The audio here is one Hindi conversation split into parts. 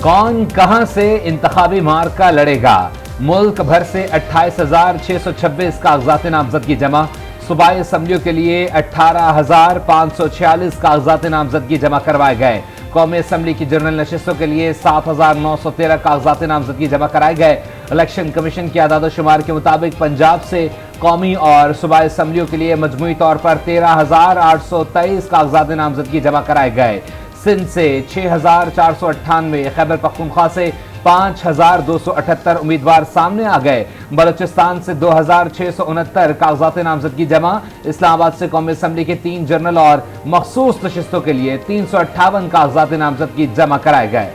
कौन कहां से इंतखाबी मार्का लड़ेगा? मुल्क भर से 28,626 कागजात नामजदगी जमा। सूबाई असम्बलियों के लिए 18,546 कागजात नामजदगी जमा करवाए गए। कौमी असम्बली की जनरल नशिस्तों के लिए 7,913 कागजात नामजदगी जमा कराए गए। इलेक्शन कमीशन की आदाद शुमार के मुताबिक पंजाब से कौमी और सूबाई असम्बलियों के लिए मजमूई तौर पर 13,823 कागजात नामजदगी जमा कराए गए। सिंध से 6,498, खैबर पख्तूनख्वा से 5,278 उम्मीदवार सामने आ गए। बलूचिस्तान से 2,669 कागजात नामजदगी जमा। इस्लामाबाद से कौमी असम्बली के 3 जनरल और मखसूस नशिस्तों के लिए 358 कागजात नामजदगी जमा कराए गए।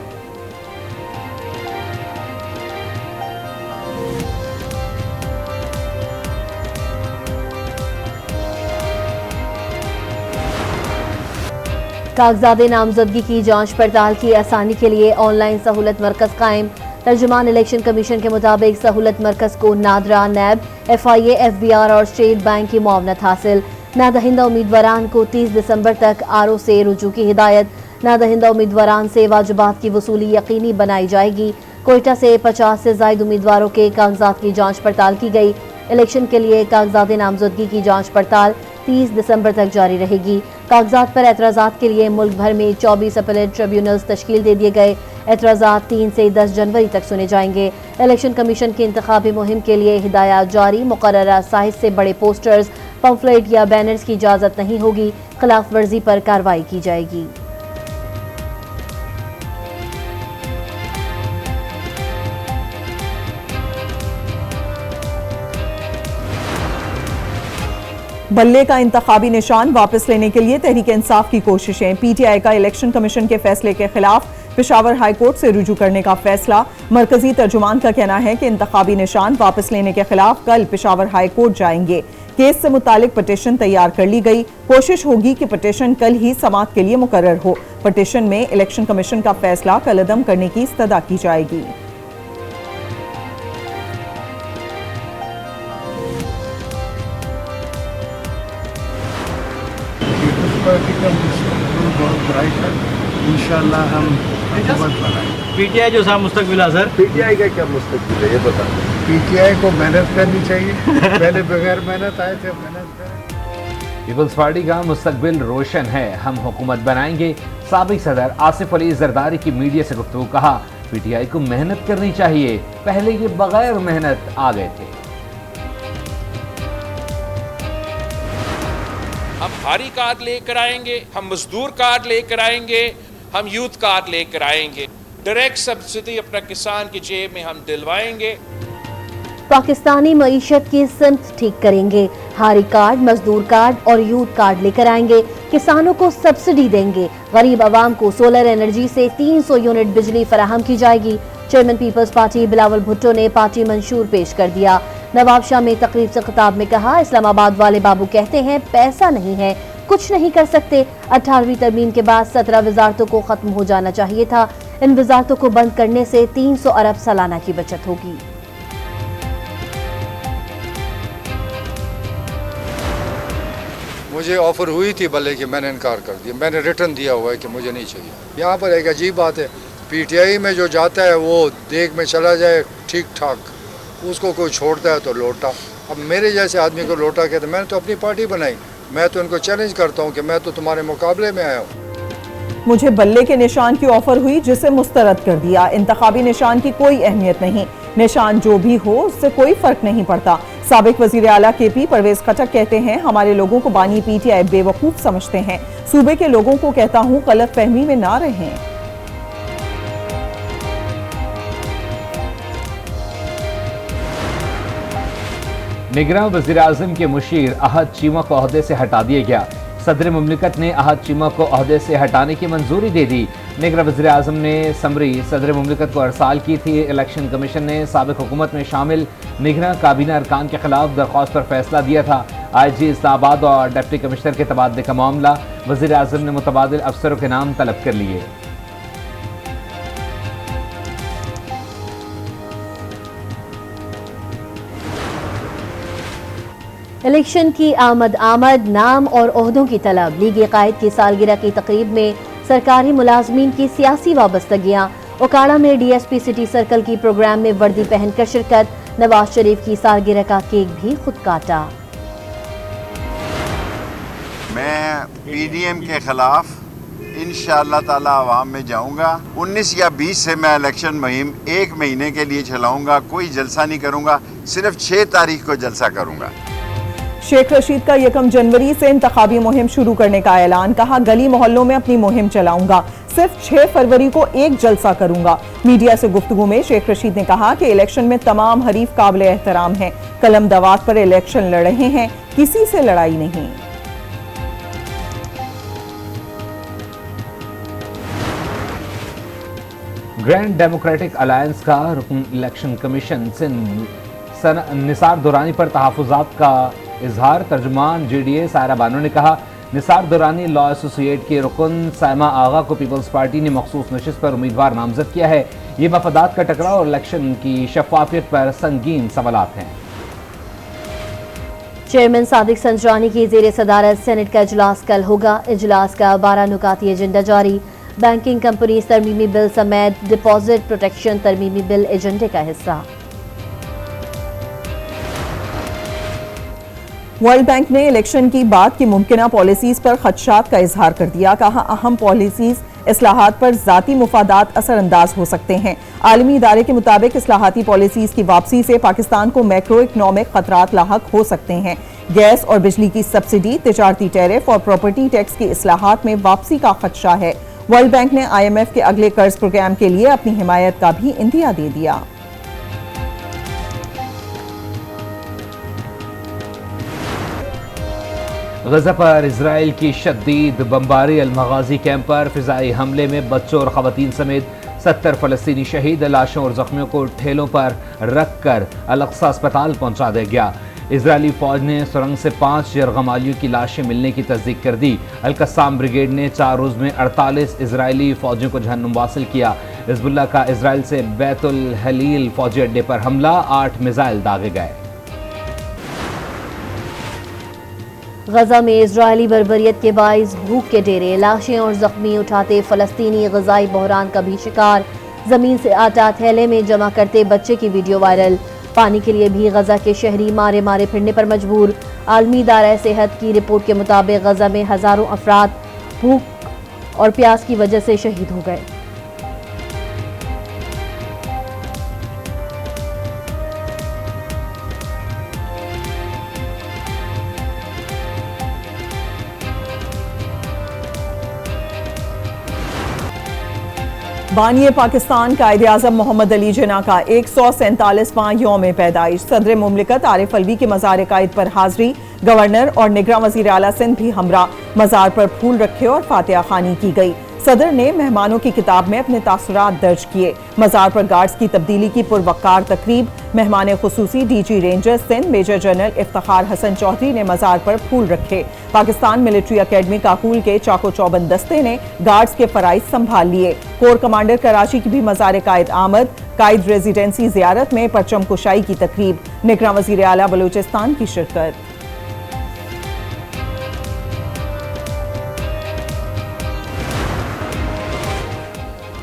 कागजात नामजदगी की जांच पड़ताल की आसानी के लिए ऑनलाइन सहूलत मरकज कायम। तर्जुमान इलेक्शन कमीशन के मुताबिक सहूलत मरकज को नादरा, नैब, FIA, FBR और स्टेट बैंक की मुआवनत हासिल। नादहिंदा उम्मीदवारान को 30 दिसंबर तक RO से रुजू की हिदायत। नादहिंदा उम्मीदवारान से वाजिबात की वसूली यकीनी बनाई जाएगी। कोयटा से 50 से जायद उम्मीदवारों के कागजात की जांच पड़ताल की गई। इलेक्शन के लिए कागजात नामजदगी की जांच पड़ताल 30 दिसंबर तक जारी रहेगी। कागजात पर एतराज़ात के लिए मुल्क भर में 24 अपीलेट ट्रिब्यूनल्स तश्कील दे दिए गए। एतराज़ात 3 से 10 जनवरी तक सुने जाएंगे। इलेक्शन कमीशन की इंतखाबी मुहिम के लिए हिदायत जारी। मुकर्ररा साइज से बड़े पोस्टर्स, पंफलेट या बैनर्स की इजाज़त नहीं होगी। खिलाफ वर्जी पर कार्रवाई की जाएगी। बल्ले का इंतखाबी निशान वापस लेने के लिए तहरीक इंसाफ की कोशिशें। PTI का इलेक्शन कमीशन के फैसले के खिलाफ पेशावर हाई कोर्ट से रुजू करने का फैसला। मरकजी तर्जुमान का कहना है कि इंतखाबी निशान वापस लेने के खिलाफ कल पेशावर हाई कोर्ट जाएंगे। केस से मुतालिक पटिशन तैयार कर ली गई। कोशिश होगी कि पटिशन कल ही समाअत के लिए मुकर्रर हो। पटिशन में इलेक्शन कमीशन का फैसला कलअदम करने की इस्तदा की जाएगी। बहुत ब्राइट है, इंशाल्लाह हम हुकूमत बनाएंगे। PTI जो सा मुस्तकबिल है सर, PTI का क्या मुस्तकबिल है ये बता। PTI को मेहनत करनी चाहिए। पहले बगैर मेहनत आए थे, मेहनत करें। पीपल्स पार्टी का मुस्तकबिल रोशन है, हम हुकूमत बनाएंगे। साबिक सदर आसिफ अली जरदारी की मीडिया से गुफ्तगू। कहा PTI को मेहनत करनी चाहिए, पहले ये बगैर मेहनत आ गए थे। हम भारी कार्ड लेकर आएंगे, हम मजदूर कार्ड लेकर आएंगे, हम यूथ कार्ड लेकर आएंगे। डायरेक्ट सब्सिडी अपना किसान की जेब में हम दिलवाएंगे। पाकिस्तानी मईशत की सिमत ठीक करेंगे। हारी कार्ड, मजदूर कार्ड और यूथ कार्ड लेकर आएंगे। किसानों को सब्सिडी देंगे। गरीब आवाम को सोलर एनर्जी से 300 यूनिट बिजली फराहम की जाएगी। Chairman Peoples Party Bilawal Bhutto ने पार्टी मंशूर पेश कर दिया। नवाब शाह में तकरीब से खिताब में कहा, इस्लामाबाद वाले बाबू कहते हैं पैसा नहीं है, कुछ नहीं कर सकते। 18वीं तरमीम के बाद 17 वजारतों को खत्म हो जाना चाहिए था। इन वजारतों को बंद करने से 300 अरब सालाना की बचत होगी। मुझे ऑफर हुई थी बल्ले कि मैंने इनकार कर दिया। मैंने रिटर्न दिया हुआ है कि मुझे नहीं चाहिए। यहाँ पर एक अजीब बात है, PTI में जो जाता है वो देख में चला जाए ठीक ठाक, उसको कोई छोड़ता है तो लोटा। अब मेरे जैसे आदमी को लोटा कहते, मैंने तो अपनी पार्टी बनाई। मैं तो इनको चैलेंज करता हूँ कि मैं तो तुम्हारे मुकाबले में आया हूँ। मुझे बल्ले के निशान की ऑफर हुई जिसे मुस्तरद कर दिया। इंतखाबी निशान की कोई अहमियत नहीं, निशान जो भी हो उससे कोई फर्क नहीं पड़ता। साबिक वजीर आला KP परवेज खटक कहते हैं, हमारे लोगों को बानी PTI बेवकूफ समझते हैं। सूबे के लोगों को कहता हूँ गलत फहमी में ना रहें। निगरान वज़ीर आज़म के मुशीर अहद चीमा को ओहदे से हटा दिया गया। सदर मुमलिकत ने अहद चीमा को ओहदे से हटाने की मंजूरी दे दी। निगरान वज़ीर आज़म ने समरी सदर मुमलिकत को अरसाल की थी। इलेक्शन कमीशन ने साबिक हुकूमत में शामिल निगरान काबीना अरकान के खिलाफ दरख्वास्त पर फैसला दिया था। IG इस्लामाबाद और डिप्टी कमिश्नर के तबादले का मामला वज़ीर आज़म ने मुतबादिल अफसरों के नाम तलब कर लिए। इलेक्शन की आमद नाम और ओहदों की तलब। लीग कायद की सालगिरह की तकरीब में सरकारी मुलाजमीन की सियासी वाबस्तगियाँ ओकाड़ा में डीएसपी सिटी सर्कल की प्रोग्राम में वर्दी पहनकर शिरकत, नवाज शरीफ की सालगिरह का केक भी खुद काटा। मैं पीडीएम के खिलाफ इंशाअल्लाह ताला आवाम में जाऊंगा। 19 या 20 से मैं इलेक्शन मुहिम 1 महीने के लिए चलाऊंगा। कोई जलसा नहीं करूंगा, सिर्फ 6 तारीख को जलसा करूंगा। शेख रशीद का 1 जनवरी से इंतखाबी मुहिम शुरू करने का ऐलान, कहा गली मोहल्लों में अपनी मुहिम चलाऊंगा, सिर्फ 6 फरवरी को एक जलसा करूंगा। मीडिया से गुफ्तगू में शेख रशीद ने कहा कि इलेक्शन में तमाम हरीफ काबिल एहतराम हैं, कलम दवात पर इलेक्शन लड़ रहे हैं, किसी से लड़ाई नहीं। ग्रैंड डेमोक्रेटिक अलायंस का रुकन इलेक्शन कमीशन से निसार दुरानी पर तहफ़्फ़ुज़ात का इजहार। तर्जुमान जेडीए सायरा बानो ने कहा, निसार दुरानी लॉ एसोसिएट के रुकन साइमा आगा को पीपल्स पार्टी ने मखसूस नशिस्त पर उम्मीदवार नामजद किया है। ये मफादात का टकराव और इलेक्शन की शफाफियत पर संगीन सवालात हैं। चेयरमैन सादिक संजरानी की ज़ेर सदारत सेनेट का इजलास कल होगा। इजलास का 12 नुकाती एजेंडा जारी। बैंकिंग कंपनी तरमीमी बिल समेत डिपॉजिट प्रोटेक्शन तरमीमी बिल एजेंडे का हिस्सा। वर्ल्ड बैंक ने इलेक्शन की बाद की मुमकिना पॉलिसीज पर खदशात का इजहार कर दिया। कहा अहम पॉलिसीज इस्लाहात पर जाती मुफादात असरअंदाज हो सकते हैं। आलमी इदारे के मुताबिक इस्लाहाती पॉलिसीज की वापसी से पाकिस्तान को मैक्रो इकनॉमिक खतरात लाहक हो सकते हैं। गैस और बिजली की सब्सिडी, तिजारती टैरिफ और प्रॉपर्टी टैक्स की इस्लाहात में वापसी का खदशा है। वर्ल्ड बैंक ने IMF के अगले कर्ज प्रोग्राम के लिए अपनी हिमायत का भी इंदिया दे दिया। गजा पर इसराइल की शदीद बमबारी। अल-मगाजी कैंप पर फिजाई हमले में बच्चों और खवातीन समेत 70 फलस्तीनी शहीद। लाशों और जख्मियों को ठेलों पर रखकर अल-अक्सा अस्पताल पहुंचा दिया गया। इजरायली फौज ने सुरंग से 5 यरगमालियों की लाशें मिलने की तस्दीक कर दी। अल-कस्साम ब्रिगेड ने 4 रोज में 48 इजरायली फौजियों को जहन्नुम हासिल किया। हिजबुल्लाह का इसराइल से बैतुल हलील फौजी अड्डे पर हमला, 8 मिसाइल दागे गए। गजा में इजरायली बर्बरियत के बाइस भूख के डेरे, लाशें और जख्मी उठाते फलस्तीनी गजाई बहरान का भी शिकार। जमीन से आटा थैले में जमा करते बच्चे की वीडियो वायरल। पानी के लिए भी गजा के शहरी मारे मारे फिरने पर मजबूर। आलमी इदारा सेहत की रिपोर्ट के मुताबिक गजा में हजारों अफराद भूख और प्यास की वजह से शहीद हो गए। बानिए पाकिस्तान कायदे आज़म मोहम्मद अली जिन्ना का 147वां यौम पैदाइश। सदर मुमलिकत आरिफ अलवी के मज़ार कायद पर हाजिरी। गवर्नर और निगरान वज़ीर आला सिंध भी हमरा। मज़ार पर फूल रखे और फातिहा खानी की गई। सदर ने मेहमानों की किताब में अपने तासुरात दर्ज किए। मज़ार पर गार्ड्स की तब्दीली की पुरवकार तकरीब। मेहमान खुसूसी DG rangers Sindh major general Iftikhar Hasan Chaudhry ने मज़ार पर फूल रखे। पाकिस्तान मिलिट्री अकेडमी काकूल के चाको चौबंद दस्ते ने गार्ड्स के फराइज संभाल लिए। कोर कमांडर कराची की भी मज़ार कायद आमद। कायद रेजिडेंसी जियारत में परचम कुशाई की तकरीब। निगरान वज़ीर आला बलूचिस्तान की शिरकत।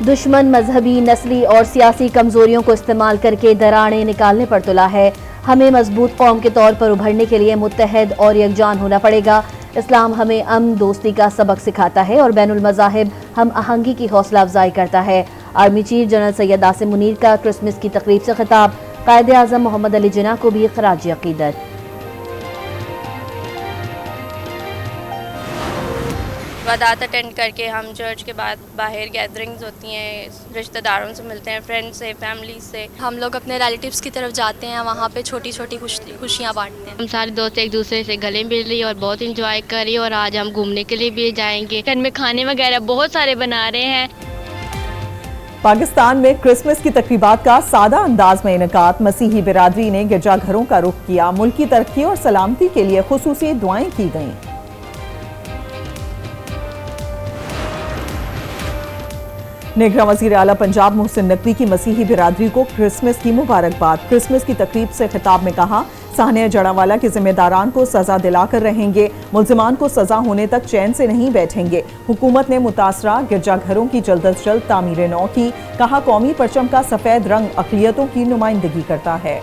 दुश्मन मजहबी, नस्ली और सियासी कमजोरियों को इस्तेमाल करके दरारें निकालने पर तुला है। हमें मजबूत कौम के तौर पर उभरने के लिए मुत्तहद और यकजान होना पड़ेगा। इस्लाम हमें अमन दोस्ती का सबक सिखाता है और बैनुल मज़ाहिब हम आहंगी की हौसला अफजाई करता है। Army chief general Syed Asim Munir का क्रिसमस की तकरीब से खिताब। कायदे आज़म मोहम्मद अली जिन्ना को भी खराज अकीदत। वदात अटेंड करके हम चर्च के बाद बाहर गैदरिंग्स होती हैं, रिश्तेदारों से मिलते हैं, फ्रेंड्स से, फैमिली से। हम लोग अपने रिलेटिव्स की तरफ जाते हैं, वहाँ पे छोटी छोटी खुशियाँ बांटते हैं। हम सारे दोस्त एक दूसरे से गले मिल रही और बहुत इंजॉय कर रही, और आज हम घूमने के लिए भी जाएंगे। घर में खाने वगैरह बहुत सारे बना रहे हैं। पाकिस्तान में क्रिसमस की तकरीबात का सादा अंदाज में इनकात। मसीही बिरादरी ने गिरजाघरों का रुख किया। मुल्क की तरक्की और सलामती के लिए खुसूसी दुआएं की गईं। निगरान वज़ीर आला पंजाब मोहसिन नकवी की मसीही बिरादरी को क्रिसमस की मुबारकबाद। क्रिसमस की तकरीब से खिताब में कहा, सानिया जड़ावाला के जिम्मेदारान को सजा दिलाकर रहेंगे, मुल्जिमान को सजा होने तक चैन से नहीं बैठेंगे। हुकूमत ने मुतासरा गिरजाघरों की जल्द अज जल्द तामीर नौ की, कहा कौमी परचम का सफेद रंग अक़लियतों की नुमाइंदगी करता है।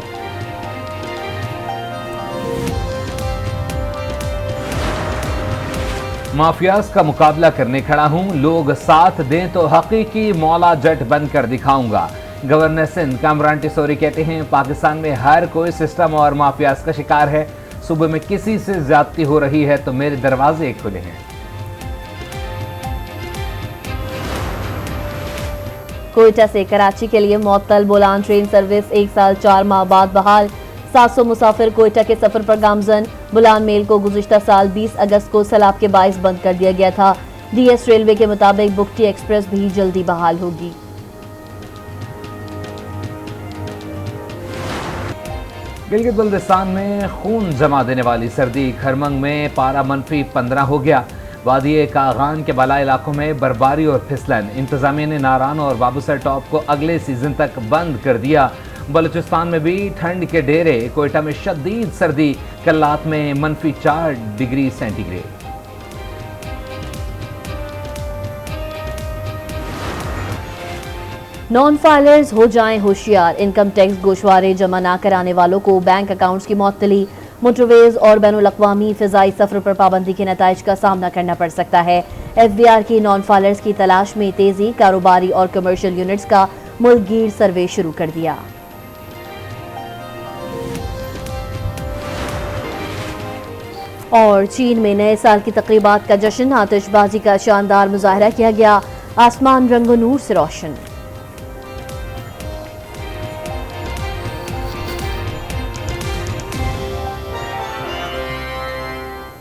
माफियाज का मुकाबला करने खड़ा हूं, लोग साथ दें तो हकीकी मौला जट बनकर दिखाऊंगा। गवर्नर सिंध कामरान टिसोरी कहते हैं पाकिस्तान में हर कोई सिस्टम और माफियाज का शिकार है। सुबह में किसी से ज्यादती हो रही है तो मेरे दरवाजे खुले हैं। कोयटा से कराची के लिए मुअत्तल बोलान ट्रेन सर्विस 1 साल 4 माह बाद बहाल। 700 मुसाफिर कोयटा के सफर पर गामजन। बुलान मेल को गुज़िश्ता साल 20 अगस्त को सैलाब के बाइस बंद कर दिया गया था। डीएस रेलवे के मुताबिक बुकटी एक्सप्रेस भी जल्दी बहाल होगी। गिलगित बल्तिस्तान में खून जमा देने वाली सर्दी, खरमंग में पारा -15 हो गया। वादी कागान के बाला इलाकों में बर्फबारी और फिसलन। इंतजामिया ने नारान और बाबूसर टॉप को अगले सीजन तक बंद कर दिया। बलूचिस्तान में भी ठंड के डेरे। कोयटा में शदीद सर्दी, कल्लात में -4 डिग्री सेंटीग्रेड। नॉन फाइलर्स हो जाएं होशियार, इनकम टैक्स गोशवारे जमा ना कराने वालों को बैंक अकाउंट्स की मुअत्तली। मोटरवेज और बैनुल-अक़वामी फ़िज़ाई सफ़र पर पाबंदी के नताइज का सामना करना पड़ सकता है। FBR की नॉन फाइलर्स की तलाश में तेजी, कारोबारी और कमर्शियल यूनिट्स का मुल्कगीर सर्वे शुरू कर दिया। और चीन में नए साल की तक़रीबात का जश्न, आतिशबाजी का शानदार मुजाहरा किया गया। आसमान रंगो नूर से रोशन।